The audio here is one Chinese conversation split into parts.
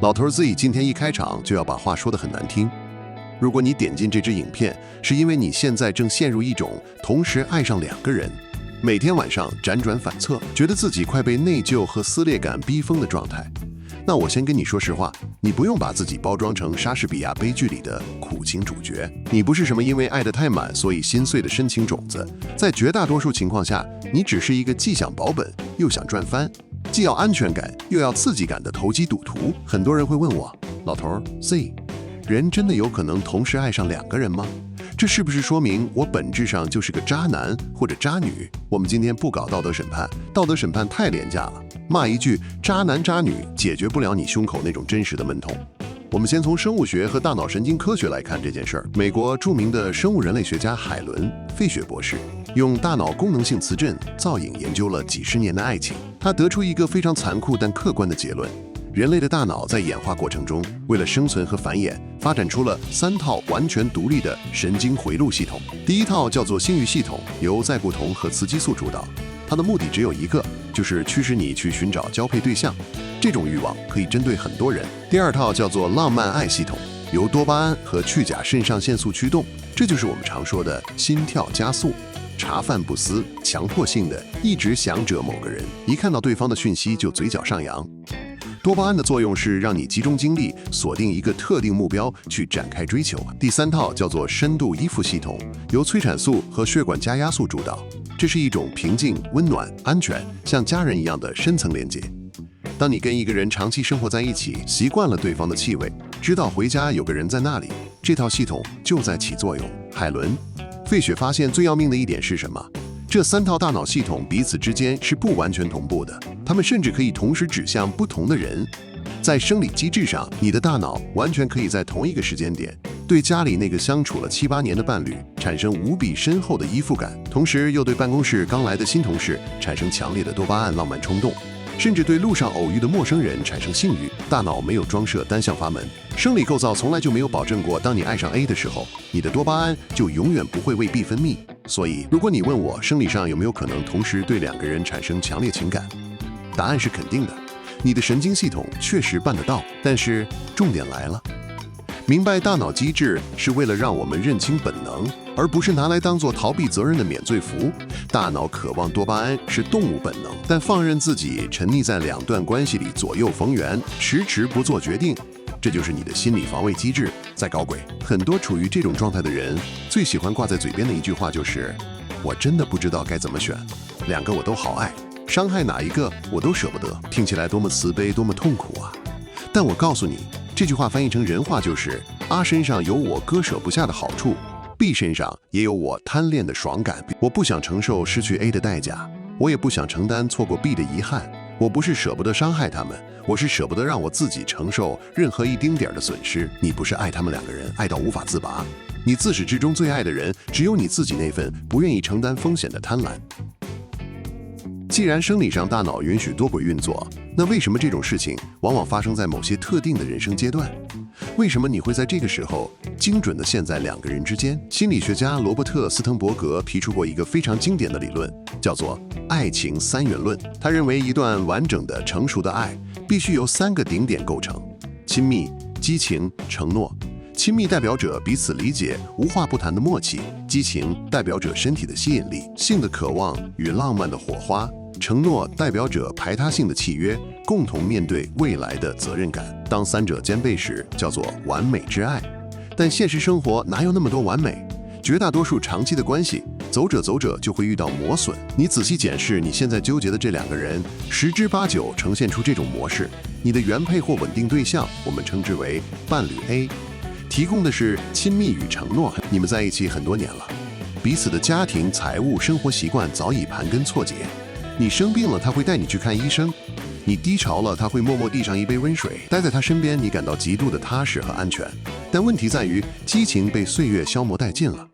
老頭 Z 今天一開場就要把話說得很難聽。如果你點進這支影片，是因為你現在正陷入一種同時愛上兩個人，每天晚上輾轉反側，覺得自己快被內疚和撕裂感逼瘋的狀態，那我先跟你說實話，你不用把自己包裝成莎士比亞悲劇裡的苦情主角。你不是什麼因為愛得太滿所以心碎的深情種子，在絕大多數情況下，你只是一個既想保本又想賺翻，既要安全感又要刺激感的投機賭徒。很多人會問我，老頭 Z， 人真的有可能同時愛上兩個人嗎？這是不是說明我本質上就是個渣男或者渣女？我們今天不搞道德審判，道德審判太廉價了，罵一句渣男渣女解決不了你胸口那種真實的悶痛。我們先從生物學和大腦神經科學來看這件事兒。美國著名的生物人類學家海倫·費雪博士用大腦功能性磁振造影研究了幾十年的愛情，他得出一個非常殘酷但客觀的結論：人類的大腦在演化過程中，為了生存和繁衍，發展出了3套完全獨立的神經回路系統。第一套叫做性慾系統，由在痼酮和雌激素主導，它的目的只有一個，就是驅使你去尋找交配对象。這種慾望可以針對很多人。第二套叫做浪漫愛系統，由多巴胺和去甲腎上腺素驅動，這就是我們常說的心跳加速。茶飯不思，強迫性的一直想着某個人，一看到對方的訊息就嘴角上揚。多巴胺的作用是讓你集中精力，鎖定一個特定目標去展開追求。第三套叫做深度依附系統，由催產素和血管加壓素主導，這是一種平靜、溫暖、安全，像家人一樣的深層連接。當你跟一個人長期生活在一起，習慣了對方的氣味，知道回家有個人在那裡，這套系統就在起作用。海倫·費雪發現最要命的一點是什麼？這3套大腦系統彼此之間是不完全同步的，它們甚至可以同時指向不同的人。在生理機制上，你的大腦完全可以在同一個時間點對家裡那個相處了7、8年的伴侶產生無比深厚的依附感，同時又對辦公室剛來的新同事產生強烈的多巴胺浪漫衝動，甚至對路上偶遇的陌生人產生性慾。大腦沒有裝設單向閥門，生理構造從來就沒有保證過，當你愛上 A 的時候，你的多巴胺就永遠不會為 B 分泌。所以，如果你問我生理上有沒有可能同時對2個人產生強烈情感，答案是肯定的。你的神經系統確實辦得到，但是重點來了，明白大腦機制是為了讓我們認清本能，而不是拿來當作逃避責任的免罪符。大腦渴望多巴胺是動物本能，但放任自己沉溺在2段關係裡左右逢源，遲遲不做決定，這就是你的心理防衛機制在搞鬼。很多處於這種狀態的人，最喜歡掛在嘴邊的一句話就是：我真的不知道該怎麼選，2個我都好愛，傷害哪一個我都捨不得。聽起來多麼慈悲，多麼痛苦啊！但我告訴你，這句話翻譯成人話就是：A身上有我割捨不下的好處，B 身上也有我貪戀的爽感。我不想承受失去 A 的代價，我也不想承擔錯過 B 的遺憾。我不是捨不得傷害他們，我是捨不得讓我自己承受任何一丁點的損失。你不是愛他們2個人愛到無法自拔，你自始至終最愛的人只有你自己那份不願意承擔風險的貪婪。既然生理上大腦允許多軌運作，那為什麼這種事情往往發生在某些特定的人生階段？為什麼你會在這個時候精準地陷在2個人之間？心理學家羅伯特·斯滕伯格提出過一個非常經典的理論，叫做愛情3元論。他認為一段完整的、成熟的愛必須由3個頂點構成：親密、激情、承諾。親密代表着彼此理解、無話不談的默契；激情代表着身體的吸引力、性的渴望與浪漫的火花；承諾代表着排他性的契約，共同面對未來的責任感。當3者兼備時，叫做完美之愛。但現實生活哪有那麼多完美？絕大多數長期的關係，走着走着就會遇到磨損。你仔細檢視你現在糾結的這2個人，10之8九呈現出這種模式。你的原配或穩定對象，我們稱之為伴侶 A，提供的是親密與承諾，你們在一起很多年了，彼此的家庭、財務、生活習慣早已盤根錯節。你生病了，他會帶你去看醫生；你低潮了，他會默默遞上一杯溫水。待在他身邊，你感到極度的踏實和安全。但問題在於，激情被歲月消磨殆盡了。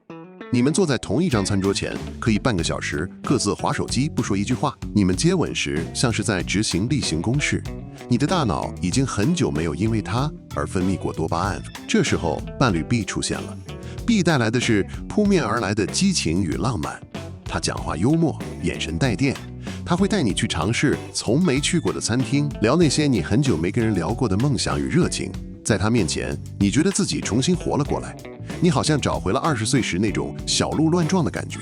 你們坐在同一張餐桌前，可以半個小時各自滑手機，不說一句話。你們接吻時，像是在執行例行公事。你的大腦已經很久沒有因為他而分泌過多巴胺。這時候，伴侶 B 出現了。B 帶來的是撲面而來的激情與浪漫。他講話幽默，眼神帶電。他會帶你去嘗試從沒去過的餐廳，聊那些你很久沒跟人聊過的夢想與熱情。在他面前，你覺得自己重新活了過來，你好像找回了20歲時那種小鹿亂撞的感覺。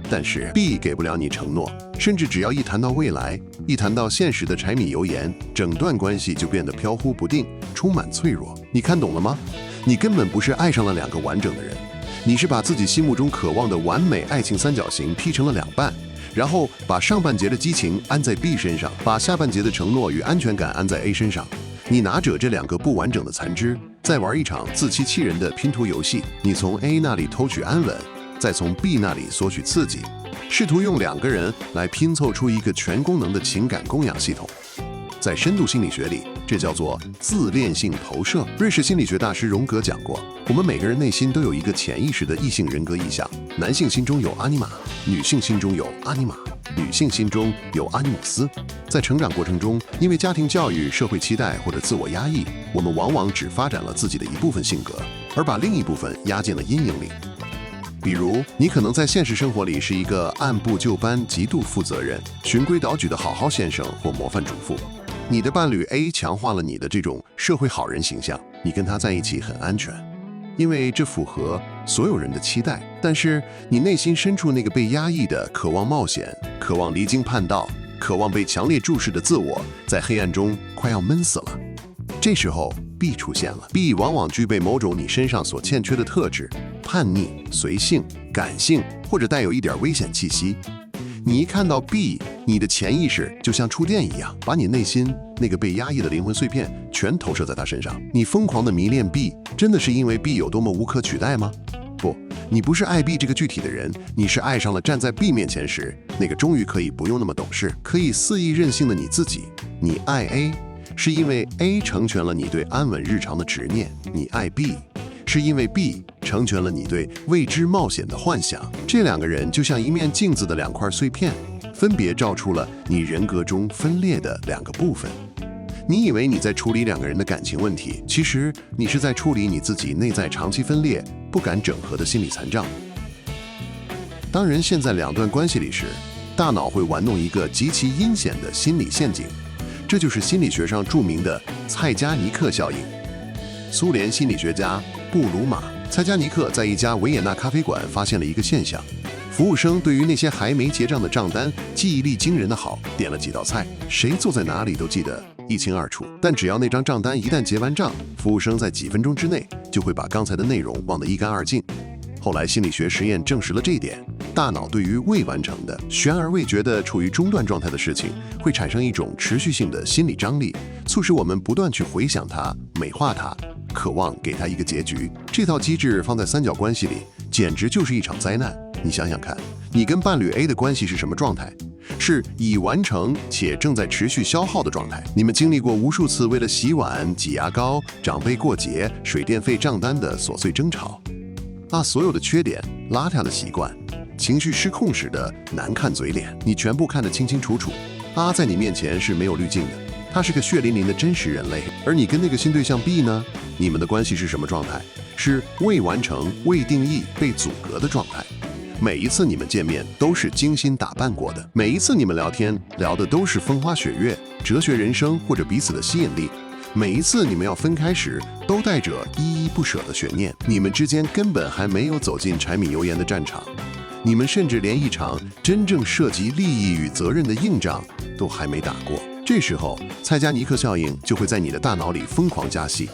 但是 B 給不了你承諾，甚至只要一談到未來，一談到現實的柴米油鹽，整段關係就變得飄忽不定，充滿脆弱。你看懂了嗎？你根本不是愛上了2個完整的人，你是把自己心目中渴望的完美愛情三角形劈成了2半，然後把上半截的激情安在 B 身上，把下半截的承諾與安全感安在 A 身上。你拿着這2個不完整的殘肢，再玩一場自欺欺人的拼圖遊戲。你從 A 那裡偷取安穩，再從 B 那裡索取刺激，試圖用2個人來拼湊出一個全功能的情感供養系統。在深度心理學裡，這叫做自戀性投射。瑞士心理學大師榮格講過，我們每個人內心都有一個潛意識的異性人格意象。男性心中有阿尼瑪，女性心中有阿尼瑪，女性心中有阿尼姆斯。在成長過程中，因為家庭教育、社會期待或者自我壓抑，我們往往只發展了自己的一部分性格，而把另一部分壓進了陰影裡。比如，你可能在現實生活裡是一個按部就班、極度負責任、循規蹈矩的好好先生或模範主婦。你的伴侶 A 強化了你的這種社會好人形象，你跟他在一起很安全，因為這符合所有人的期待。但是你內心深處那個被壓抑的、渴望冒險、渴望離經叛道、渴望被強烈注視的自我，在黑暗中快要悶死了。這時候 B 出現了。 B 往往具備某種你身上所欠缺的特質：叛逆、隨性、感性，或者帶有一點危險氣息。你一看到 B， 你的潛意識就像觸電一樣，把你內心那個被壓抑的靈魂碎片全投射在他身上。你瘋狂的迷戀 B， 真的是因為 B 有多麼無可取代嗎？不，你不是愛 B 這個具體的人，你是愛上了站在 B 面前時那個終於可以不用那麼懂事、可以肆意任性的你自己。你愛 A， 是因為 A 成全了你對安穩日常的執念；你愛 B，是因為 B 成全了你對未知冒險的幻想。這2個人就像一面鏡子的2塊碎片，分別照出了你人格中分裂的2個部分。你以為你在處理2個人的感情問題，其實你是在處理你自己內在長期分裂、不敢整合的心理殘障。當人陷在2段關係裡時，大腦會玩弄一個極其陰險的心理陷阱，這就是心理學上著名的蔡加尼克效應。蘇聯心理學家布魯馬·蔡加尼克在一家維也納咖啡館發現了一個現象：服務生對於那些還沒結賬的賬單記憶力驚人的好，點了幾道菜，誰坐在哪裡都記得一清二楚。但只要那張賬單一旦結完賬，服務生在幾分鐘之內就會把剛才的內容忘得一乾二淨。後來心理學實驗證實了這一點，大腦對於未完成的、懸而未決的、處於中斷狀態的事情，會產生一種持續性的心理張力，促使我們不斷去回想它、美化它，渴望給它一個結局。這套機制放在三角關係裡，簡直就是一場災難。你想想看，你跟伴侶 A 的關係是什麼狀態？是已完成且正在持續消耗的狀態。你們經歷過無數次為了洗碗、擠牙膏、長輩過節、水電費賬單的瑣碎爭吵，所有的缺點、邋遢的習慣、情緒失控時的難看嘴臉，你全部看得清清楚楚。在你面前是沒有濾鏡的，他是個血淋淋的真實人類。而你跟那個新對象 B 呢？你們的關係是什麼狀態？是未完成、未定義、被阻隔的狀態。每一次你們見面都是精心打扮過的，每一次你們聊天聊的都是風花雪月、哲學人生或者彼此的吸引力。每一次你們要分開時，都帶着依依不捨的懸念。你們之間根本還沒有走進柴米油鹽的戰場，你們甚至連一場真正涉及利益與責任的硬仗都還沒打過。這時候，蔡加尼克效應就會在你的大腦裡瘋狂加戲。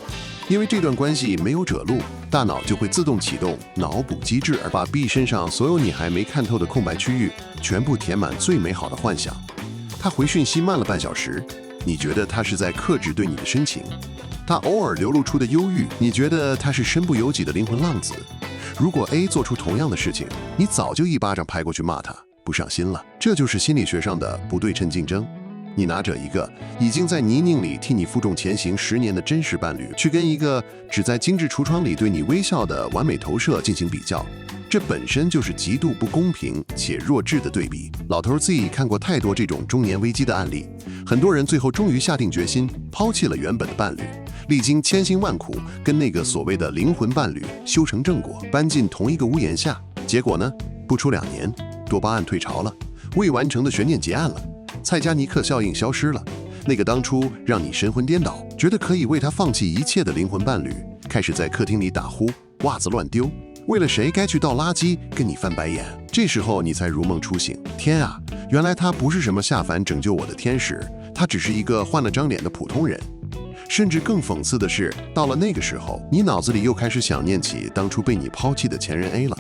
因為這段關係沒有着陸，大腦就會自動啟動腦補機制，而把 B 身上所有你還沒看透的空白區域全部填滿最美好的幻想。他回訊息慢了半小時，你覺得他是在克制對你的深情；他偶爾流露出的憂鬱，你覺得他是身不由己的靈魂浪子。如果 A 做出同樣的事情，你早就一巴掌拍過去罵他不上心了。這就是心理學上的不對稱競爭。你拿着一個已經在泥濘裡替你負重前行10年的真實伴侶，去跟一個只在精緻櫥窗裡對你微笑的完美投射進行比較，這本身就是極度不公平且弱智的對比。老頭自己看過太多這種中年危機的案例，很多人最後終於下定決心拋棄了原本的伴侶，歷經千辛萬苦跟那個所謂的靈魂伴侶修成正果，搬進同一個屋檐下。結果呢，不出2年，多巴胺退潮了，未完成的懸念結案了。蔡加尼克效應消失了，那個當初讓你神魂顛倒，覺得可以為他放棄一切的靈魂伴侶，開始在客廳裡打呼，襪子亂丟，為了誰該去倒垃圾，跟你翻白眼。這時候你才如夢初醒，天啊，原來他不是什麼下凡拯救我的天使，他只是一個換了張臉的普通人。甚至更諷刺的是，到了那個時候，你腦子裡又開始想念起當初被你拋棄的前任 A 了，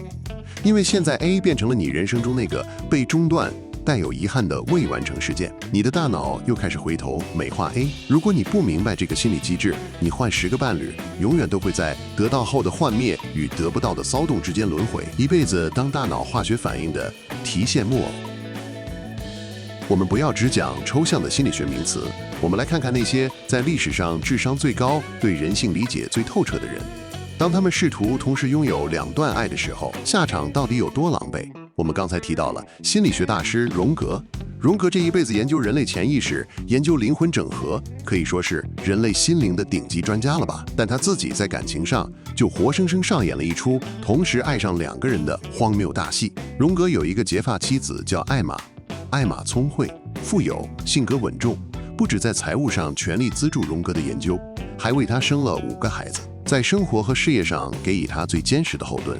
因為現在 A 變成了你人生中那個被中斷、帶有遺憾的未完成事件，你的大腦又開始回頭美化 A。如果你不明白這個心理機制，你換10個伴侶，永遠都會在得到後的幻滅與得不到的騷動之間輪迴，一輩子當大腦化學反應的提線木偶。我們不要只講抽象的心理學名詞，我們來看看那些在歷史上智商最高、對人性理解最透徹的人。當他們試圖同時擁有2段愛的時候，下場到底有多狼狽？我們剛才提到了心理學大師榮格，榮格這一輩子研究人類潛意識、研究靈魂整合，可以說是人類心靈的頂級專家了吧？但他自己在感情上就活生生上演了一出同時愛上2個人的荒謬大戲。榮格有一個結髮妻子叫艾瑪，艾瑪聰慧、富有、性格穩重，不只在財務上全力資助榮格的研究，還為他生了5個孩子，在生活和事業上給予他最堅實的後盾。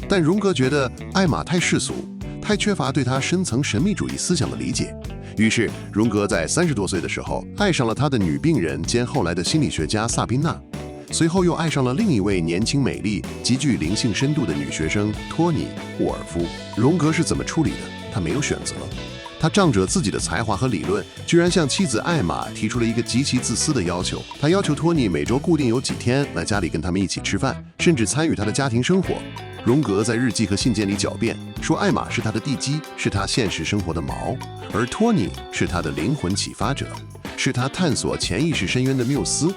但榮格覺得艾瑪太世俗，太缺乏對他深層神秘主義思想的理解，於是榮格在30多歲的時候愛上了他的女病人兼後來的心理學家薩賓娜，隨後又愛上了另一位年輕美麗、極具靈性深度的女學生托尼·沃爾夫。榮格是怎麼處理的？他沒有選擇。他仗着自己的才華和理論，居然向妻子艾瑪提出了一個極其自私的要求。他要求托尼每周固定有幾天來家裡跟他們一起吃飯，甚至參與他的家庭生活。榮格在日記和信件裡狡辯說，艾瑪是他的地基，是他現實生活的錨，而托尼是他的靈魂啟發者，是他探索潛意識深淵的繆斯。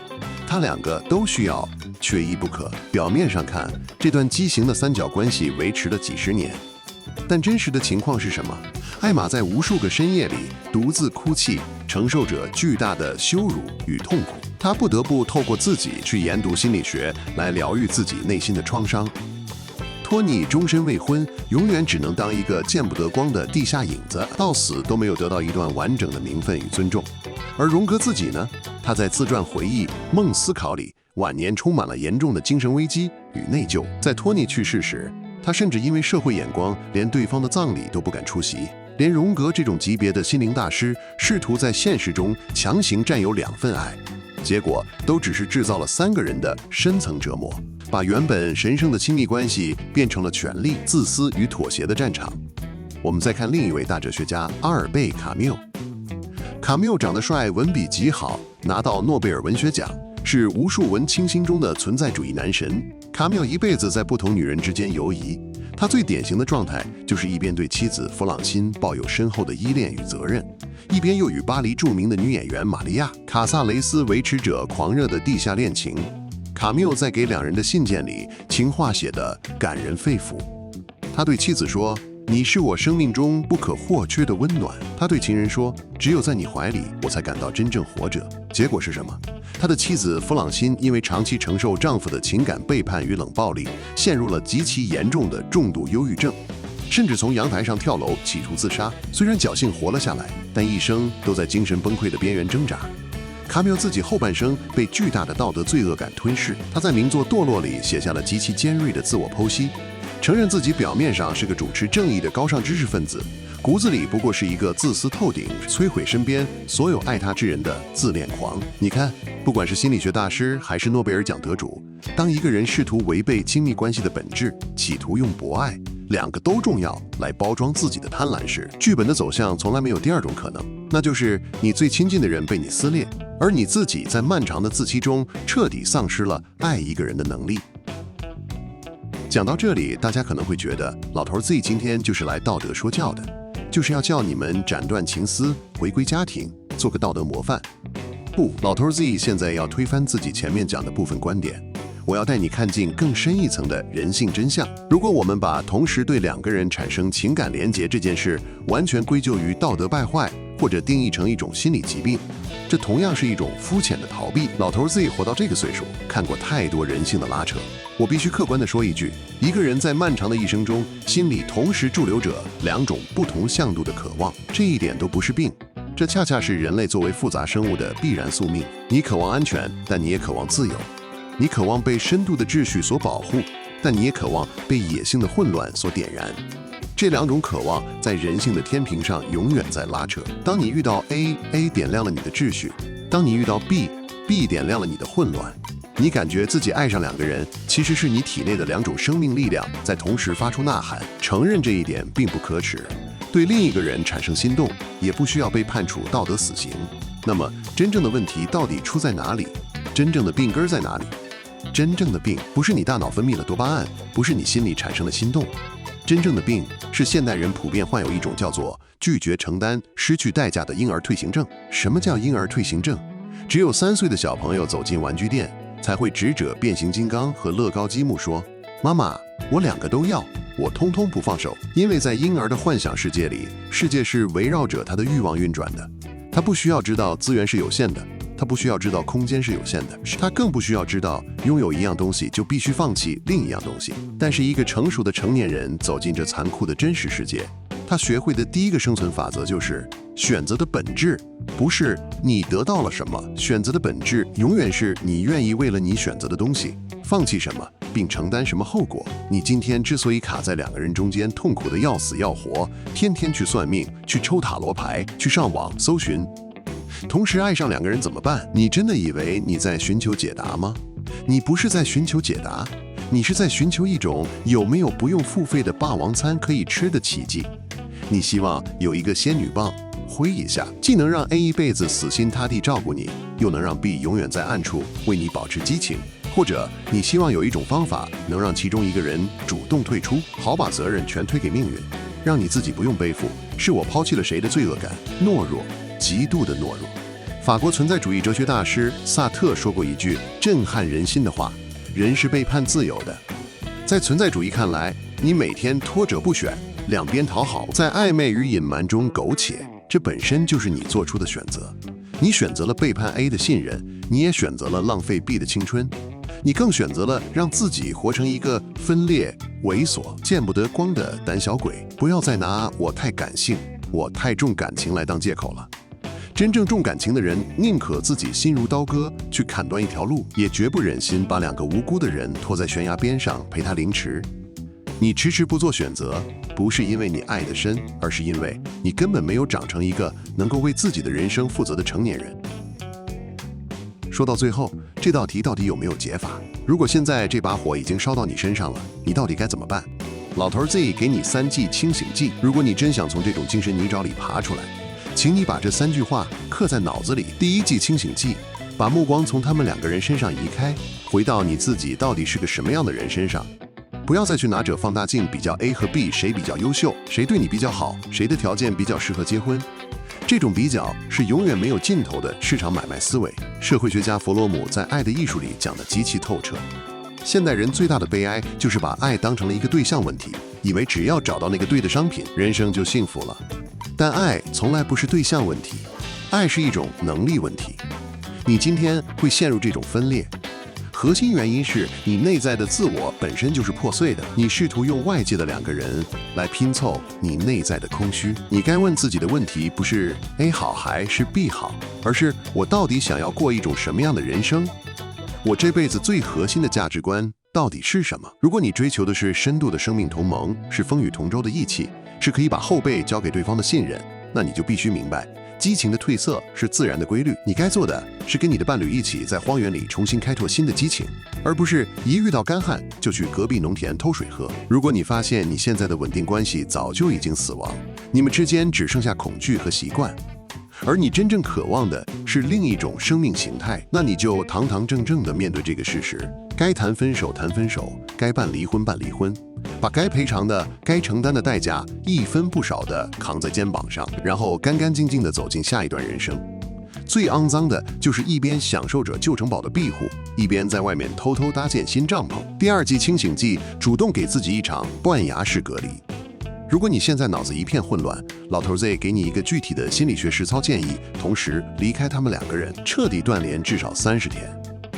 他2個都需要，缺一不可。表面上看，這段畸形的三角關係維持了幾十年，但真實的情況是什麼？艾瑪在無數個深夜裡獨自哭泣，承受着巨大的羞辱與痛苦。她不得不透過自己去研讀心理學來療癒自己內心的創傷。托尼終身未婚，永遠只能當一個見不得光的地下影子，到死都沒有得到一段完整的名分與尊重。而榮格自己呢？他在自傳回憶《夢思考》裡，晚年充滿了嚴重的精神危機與內疚。在托尼去世時，他甚至因為社會眼光，連對方的葬禮都不敢出席。連榮格這種級別的心靈大師，試圖在現實中強行佔有2份愛，結果都只是製造了3個人的深層折磨，把原本神聖的親密關係變成了權力、自私與妥協的戰場。我們再看另一位大哲學家阿爾貝·卡繆。卡繆長得帥，文筆極好，拿到諾貝爾文學獎，是無數文青心中的存在主義男神。卡繆一輩子在不同女人之間游移，他最典型的狀態就是一邊對妻子弗朗辛抱有深厚的依戀與責任，一邊又與巴黎著名的女演員瑪利亞·卡薩雷斯維持着狂熱的地下戀情。卡繆在給2人的信件裡，情話寫得感人肺腑。他對妻子說，你是我生命中不可或缺的溫暖。他對情人說，只有在你懷裡，我才感到真正活着。結果是什麼？他的妻子弗朗辛因為長期承受丈夫的情感背叛與冷暴力，陷入了極其嚴重的重度憂鬱症，甚至從陽台上跳樓企圖自殺。雖然僥倖活了下來，但一生都在精神崩潰的邊緣掙扎。卡繆自己後半生被巨大的道德罪惡感吞噬，他在名作《墮落》裡寫下了極其尖銳的自我剖析，承認自己表面上是個主持正義的高尚知識分子，骨子裡不過是一個自私透頂、摧毀身邊所有愛他之人的自戀狂。你看，不管是心理學大師還是諾貝爾獎得主，當一個人試圖違背親密關係的本質，企圖用博愛2個都重要來包裝自己的貪婪時，劇本的走向從來沒有第2種可能，那就是你最親近的人被你撕裂，而你自己在漫長的自欺中徹底喪失了愛一個人的能力。講到這裡，大家可能會覺得老頭 Z 今天就是來道德說教的，就是要叫你們斬斷情絲，回歸家庭，做個道德模範。不，老頭 Z 現在要推翻自己前面講的部分觀點，我要帶你看進更深一層的人性真相。如果我們把同時對2個人產生情感連結這件事完全歸咎於道德敗壞，或者定義成一種心理疾病，這同樣是一種膚淺的逃避。老頭 Z 活到這個歲數，看過太多人性的拉扯。我必須客觀地說一句，一個人在漫長的一生中，心裡同時駐留着2種不同向度的渴望，這一點都不是病，這恰恰是人類作為複雜生物的必然宿命。你渴望安全，但你也渴望自由；你渴望被深度的秩序所保護，但你也渴望被野性的混亂所點燃。這兩種渴望在人性的天平上永遠在拉扯。當你遇到 A 點亮了你的秩序；當你遇到 B 點亮了你的混亂。你感覺自己愛上兩個人，其實是你體內的兩種生命力量在同時發出吶喊。承認這一點並不可恥，對另一個人產生心動，也不需要被判處道德死刑。那麼，真正的問題到底出在哪裡？真正的病根在哪裡？真正的病不是你大腦分泌了多巴胺，不是你心裡產生了心動。真正的病是现代人普遍患有一種叫做拒絕承擔、失去代價的嬰兒退行症。什麼叫嬰兒退行症？只有3歲的小朋友走進玩具店，才會指着變形金剛和樂高積木說：“媽媽，我2個都要，我通通不放手。”因為在嬰兒的幻想世界裡，世界是圍繞着他的慾望運轉的。他不需要知道資源是有限的，他不需要知道空間是有限的，他更不需要知道擁有一樣東西就必須放棄另一樣東西。但是一個成熟的成年人走進這殘酷的真實世界，他學會的第一個生存法則就是選擇的本質不是你得到了什麼，選擇的本質永遠是你願意為了你選擇的東西放棄什麼，並承擔什麼後果。你今天之所以卡在2個人中間，痛苦的要死要活，天天去算命，去抽塔羅牌，去上網搜尋，同時愛上2個人怎麼辦？你真的以為你在尋求解答嗎？你不是在尋求解答，你是在尋求一種有沒有不用付費的霸王餐可以吃的奇蹟。你希望有一個仙女棒揮一下，既能讓 A 一輩子死心塌地照顧你，又能讓 B 永遠在暗處為你保持激情。或者你希望有一種方法能讓其中一個人主動退出，好把責任全推給命運，讓你自己不用背負是我拋棄了誰的罪惡感。懦弱，極度的懦弱。法國存在主義哲學大師薩特說過一句震撼人心的話：人是背叛自由的。在存在主義看來，你每天拖着不选，两邊討好，在曖昧與隱瞞中苟且，這本身就是你做出的選擇。你選擇了背叛 A 的信任，你也選擇了浪費 B 的青春，你更選擇了讓自己活成一個分裂、猥瑣、見不得光的膽小鬼。不要再拿我太感性、我太重感情來當借口了。真正重感情的人，寧可自己心如刀割去砍斷一條路，也絕不忍心把2個無辜的人拖在懸崖邊上陪他凌遲。你遲遲不做選擇，不是因為你愛得深，而是因為你根本沒有長成一個能夠為自己的人生負責的成年人。說到最後，這道題到底有沒有解法？如果現在這把火已經燒到你身上了，你到底該怎麼辦？老頭 Z 給你3劑清醒劑，如果你真想從這種精神泥沼裡爬出來，請你把這3句話刻在腦子裡。第1劑清醒劑，把目光從他們2個人身上移開，回到你自己到底是個什麼樣的人身上。不要再去拿着放大鏡比較 A 和 B 誰比較優秀，誰對你比較好，誰的條件比較適合結婚。這種比較是永遠沒有盡頭的市場買賣思維。社會學家弗洛姆在《愛的藝術》裡講得極其透徹。現代人最大的悲哀就是把愛當成了一個對象問題，以為只要找到那個對的商品，人生就幸福了。但愛從來不是對象問題，愛是一種能力問題。你今天會陷入這種分裂，核心原因是你內在的自我本身就是破碎的，你試圖用外界的2個人來拼湊你內在的空虛。你該問自己的問題不是 A 好還是 B 好，而是我到底想要過一種什麼樣的人生？我這輩子最核心的價值觀到底是什麼？如果你追求的是深度的生命同盟，是風雨同舟的義氣，是可以把後背交給對方的信任，那你就必須明白，激情的褪色是自然的規律。你該做的是跟你的伴侶一起在荒原裡重新開拓新的激情，而不是一遇到乾旱就去隔壁農田偷水喝。如果你發現你現在的穩定關係早就已經死亡，你們之間只剩下恐懼和習慣，而你真正渴望的是另一種生命形態，那你就堂堂正正地面对這個事實，該談分手談分手，該辦離婚辦離婚，把該賠償的、該承擔的代價一分不少地扛在肩膀上，然後乾乾淨淨地走進下一段人生。最骯髒的就是一邊享受着舊城堡的庇護，一邊在外面偷偷搭建新帳篷。第2劑清醒劑，主動給自己一場斷崖式隔離。如果你現在腦子一片混亂，老頭 Z 給你一個具體的心理學實操建議，同時離開他們2個人，徹底斷聯至少30天。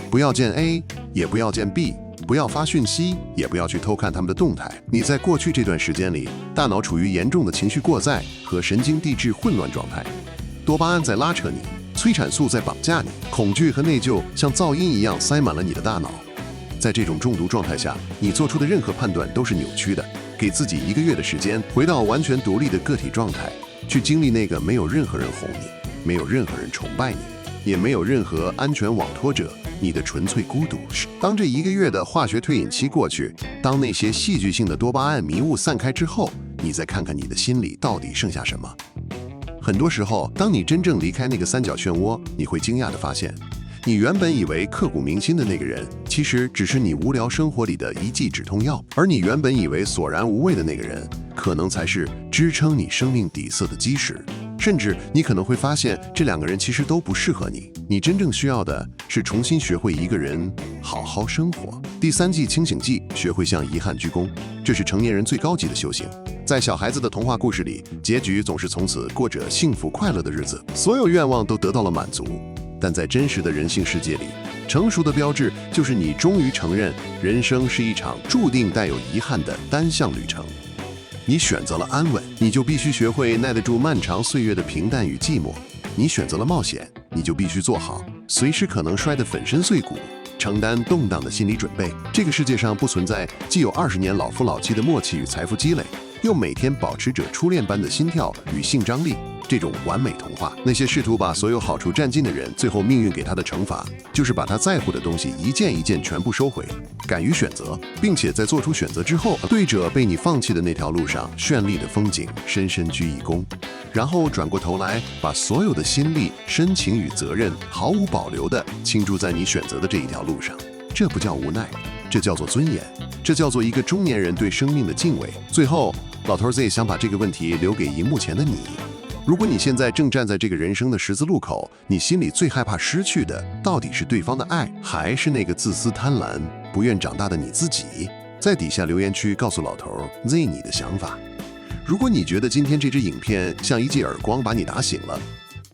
不要見 A， 也不要見 B， 不要發訊息，也不要去偷看他們的動態。你在過去這段時間裡，大腦處於嚴重的情緒過載和神經遞質混亂狀態。多巴胺在拉扯你，催產素在綁架你，恐懼和內疚像噪音一樣塞滿了你的大腦。在這種中毒狀態下，你做出的任何判斷都是扭曲的。給自己1個月的時間，回到完全獨立的個體狀態，去經歷那個沒有任何人哄你，沒有任何人崇拜你，也沒有任何安全網托着你的純粹孤獨。當這1個月的化學退隱期過去，當那些戲劇性的多巴胺迷霧散開之後，你再看看你的心裡到底剩下什麼。很多時候，當你真正離開那個三角漩渦，你會驚訝地發現，你原本以為刻骨銘心的那個人，其實只是你無聊生活裡的一劑止痛藥；而你原本以為索然無味的那個人，可能才是支撐你生命底色的基石。甚至你可能會發現，這2個人其實都不適合你。你真正需要的是重新學會一個人好好生活。第3季清醒劑，學會向遺憾鞠躬，這是成年人最高級的修行。在小孩子的童話故事裡，結局總是從此過着幸福快樂的日子，所有願望都得到了滿足。但在真實的人性世界裡，成熟的標誌就是你終於承認，人生是一場注定帶有遺憾的單向旅程。你選擇了安穩，你就必須學會耐得住漫長歲月的平淡與寂寞；你選擇了冒險，你就必須做好隨時可能摔得粉身碎骨、承擔動盪的心理準備。這個世界上不存在既有20年老夫老妻的默契與財富積累，又每天保持着初戀般的心跳與性張力。這種完美童話，那些試圖把所有好處佔盡的人，最後命運給他的懲罰，就是把他在乎的東西一件一件全部收回。敢於選擇，並且在做出選擇之後，對着被你放棄的那條路上絢麗的風景深深鞠一躬，然後轉過頭來，把所有的心力、深情與責任毫無保留地傾注在你選擇的這一條路上。這不叫無奈，這叫做尊嚴，這叫做一個中年人對生命的敬畏。最後，老頭 Z 想把這個問題留給熒幕前的你。如果你現在正站在這個人生的十字路口，你心裡最害怕失去的，到底是對方的愛，還是那個自私貪婪、不願長大的你自己？在底下留言區告訴老頭 Z 你的想法。如果你覺得今天這支影片像一記耳光把你打醒了，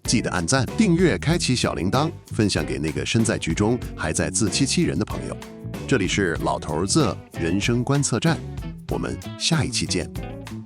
記得按讚、訂閱、開啟小鈴鐺，分享給那個身在局中還在自欺欺人的朋友。這裡是老頭子人生觀測站，我們下一期見。